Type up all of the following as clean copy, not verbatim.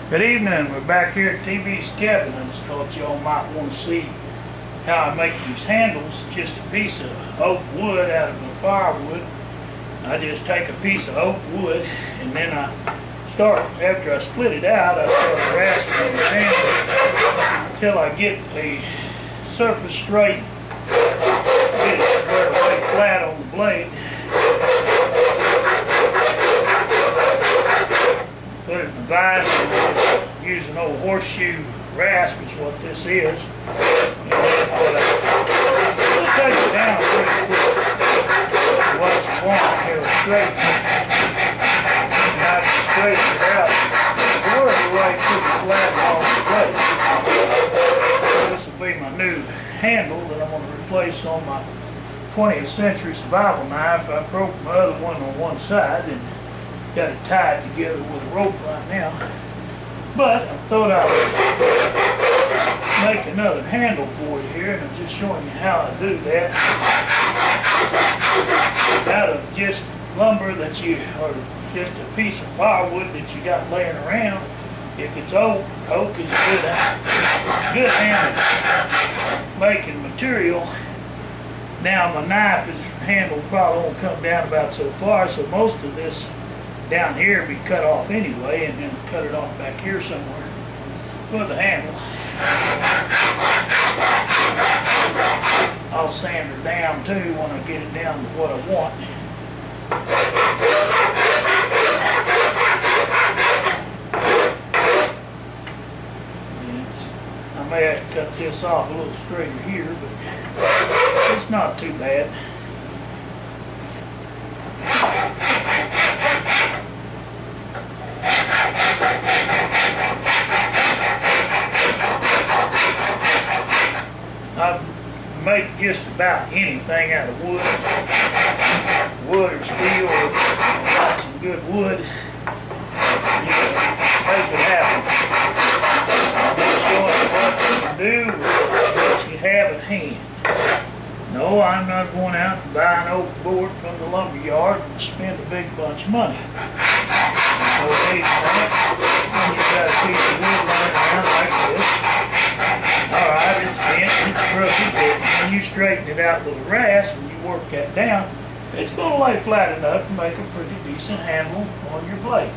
Good evening. We're back here at TV's cabin. I just thought y'all might want to see how I make these handles. Just a piece of oak wood out of the firewood. I just take a piece of oak wood and then after I split it out, I start rasping the handle until I get a surface straight. Get it where it lay flat on the blade. Put it in the vise and use an old horseshoe rasp is what this is. And then it'll take it down pretty quick. What you want here is straighten it. And I can straighten it out. Work it way pretty flat along the blade. This will be my new handle that I'm going to replace on my 20th century survival knife. I broke my other one on one side and got it tied together with a rope right now. But I thought I would make another handle for you here, and I'm just showing you how I do that. Out of just lumber that or just a piece of firewood that you got laying around. If it's oak is a good handle making material. Now my knife handle probably won't come down about so far, so most of this down here be cut off anyway, and then cut it off back here somewhere for the handle. I'll sand her down too when I get it down to what I want. I may have to cut this off a little straighter here, but it's not too bad. I make just about anything out of wood or steel, or got some good wood. You can make it happen. I'm just showing you what you can do with what you have at hand. No, I'm not going out and buy an oak board from the lumber yard and spend a big bunch of money. No need for that. When you've got a piece of wood laying around like this. Alright, it's bent, it's crooked, but when you straighten it out with a rasp and you work that down, it's going to lay flat enough to make a pretty decent handle on your blade.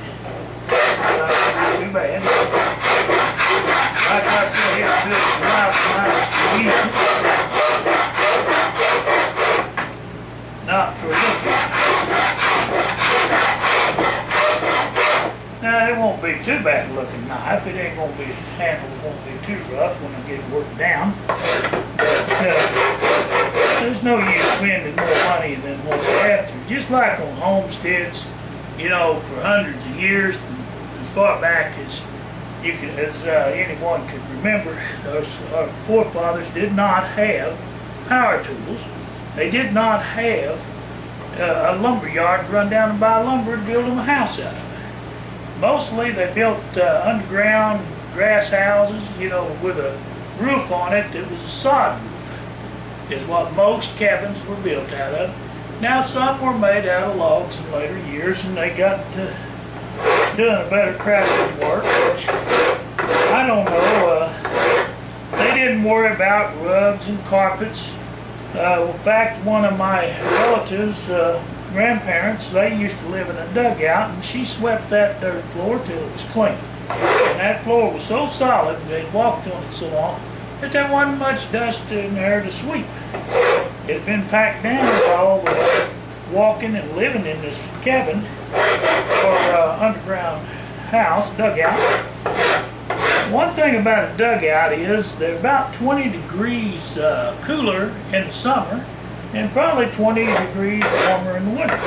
Not too bad. Like I said, here, build some knives for use. Not for looking. Now, it won't be too bad looking knife. It ain't going to be, the handle won't be too rough when I get it worked down. But there's no use spending more money than what you have to. Just like on homesteads, you know, for hundreds of years, as far back as anyone could remember, our forefathers did not have power tools. They did not have a lumber yard to run down and buy lumber to build them a house out of. Mostly they built underground grass houses, you know, with a roof on it that was a sod roof, is what most cabins were built out of. Now some were made out of logs in later years, and they got to doing a better craftsman work. I don't know, they didn't worry about rugs and carpets. In fact, one of my relatives, grandparents, they used to live in a dugout, and she swept that dirt floor till it was clean. And that floor was so solid, they'd walked on it so long, that there wasn't much dust in there to sweep. It had been packed down by all the walking and living in this cabin, or underground house, dugout. One thing about a dugout is they're about 20 degrees cooler in the summer and probably 20 degrees warmer in the winter.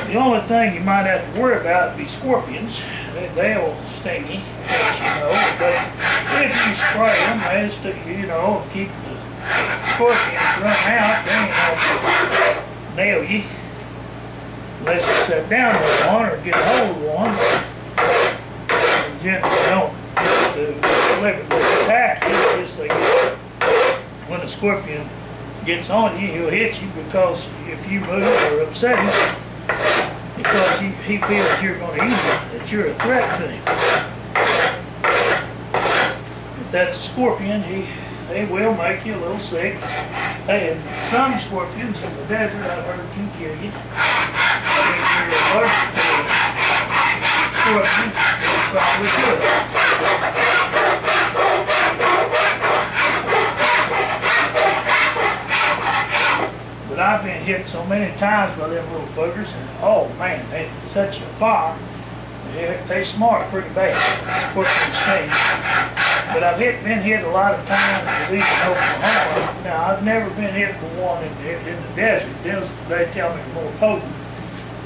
The only thing you might have to worry about would be scorpions. They'll sting you, as you know, but if you spray them, they stick, you know, keep the scorpions from running out. They ain't going to nail you unless you sit down with one or get a hold of one. Generally don't just deliberately attack you, just like when a scorpion gets on you, he'll hit you because if you move or upset him, because he feels you're going to eat him, that you're a threat to him. If that's a scorpion, they will make you a little sick. Hey, and some scorpions in the desert, I've heard, can kill you. If you're allergic to a scorpion, it probably could. But I've been hit so many times by them little boogers, and oh man, they such a fire. They smart pretty bad, scorpion stings. But I've been hit a lot of times with these in Oklahoma. Now I've never been hit with one in the desert. They tell me it's more potent.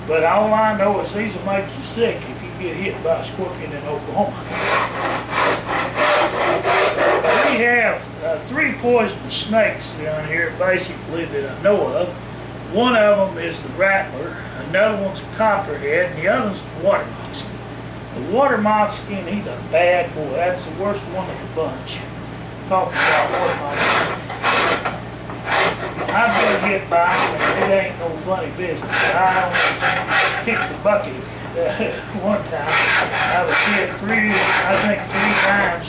But all I know is these will make you sick if you get hit by a scorpion in Oklahoma. We have 3 poisonous snakes down here, basically, that I know of. One of them is the rattler, another one's a copperhead, and the other one's the water moccasin. The water moccasin, he's a bad boy. That's the worst one of the bunch. Talking about water moccasin. I've been hit by him, and it ain't no funny business. I almost kicked the bucket one time. I was hit 3 times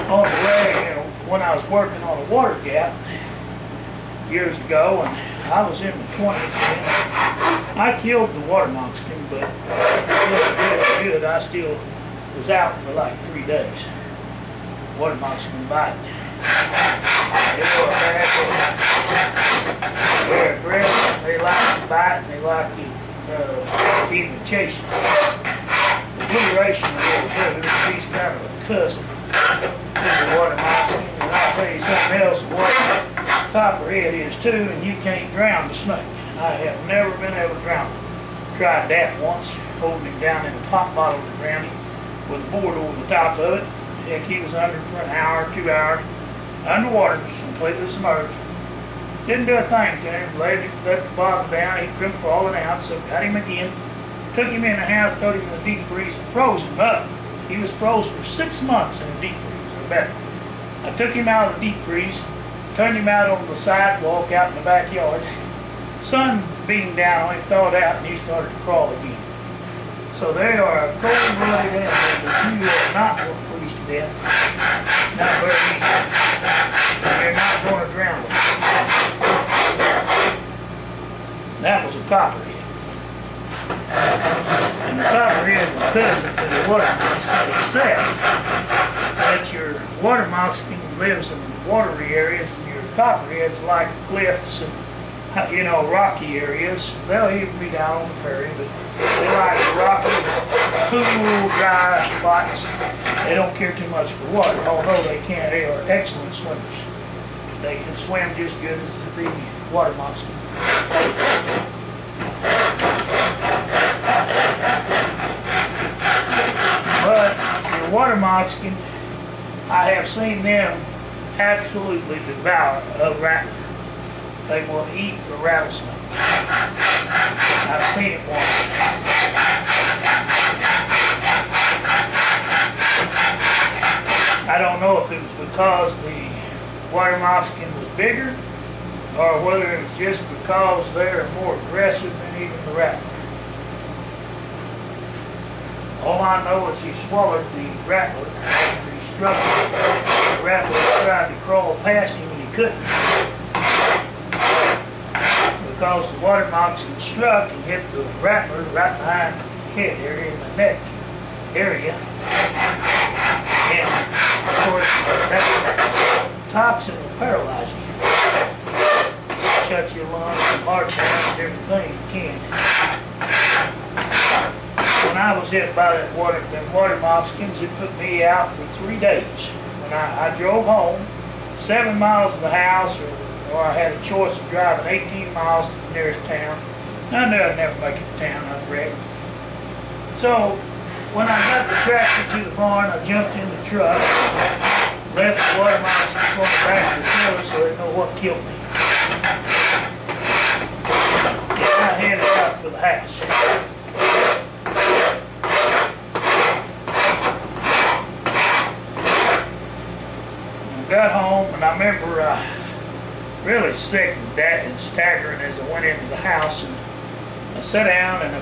on the way, when I was working on a water gap years ago, and I was in my 20s then. I killed the water moccasin, but it wasn't good. I still was out for like 3 days. Water moccasin biting. They were bad. They're aggressive. They like to bite, and they like to even chase you. The duration will too. He's kind of a cousin to the water moccasin. And I'll tell you something else, what copperhead is too, and you can't drown the snake. I have never been able to drown him. Tried that once, holding him down in a pop bottle and drowned him with a board over the top of it. Heck, he was under for an hour, 2 hours, underwater, completely submerged. Didn't do a thing to him, let the bottle down, he quit falling out, so got him again. Took him in the house, put him in the deep freeze, and froze him up. He was froze for 6 months in the deep freeze, or better. I took him out of the deep freeze, turned him out on the sidewalk out in the backyard. Sun beamed down on him, thawed out, and he started to crawl again. So they are a cold-blooded animal that you are not going to freeze to death. Not very easy. And you're not going to drown them. That was a copperhead. And the copperhead was cousin to the water moccasin. It's sad that your water moccasin lives in watery areas and your copperheads like cliffs and rocky areas. They'll even be down on the prairie, but they like rocky, cool, dry spots. They don't care too much for water, although they are excellent swimmers. They can swim just good as the water moccasin. But your water moccasin, I have seen them absolutely devour a rattler. They will eat a rattlesnake. I've seen it once. I don't know if it was because the water moccasin was bigger or whether it was just because they're more aggressive than even the rattler. All I know is he swallowed the rattler after he struck him. The rattler tried to crawl past him and he couldn't. Because the water moccasin struck and hit the rattler right behind the head area and the neck area. And of course, that toxin will paralyze you. Shut your lungs and heart down and everything you can. When I was hit by them water moccasins, it put me out for 3 days. When I drove home, 7 miles from the house, or I had a choice of driving 18 miles to the nearest town. I knew I'd never make it to town, I'd wreck. So, when I got the tractor to the barn, I jumped in the truck, left the water moccasins on the back of the trailer so they know what killed me. And I headed out for the house. I got home, and I remember really sick and staggering as I went into the house, and I sat down and I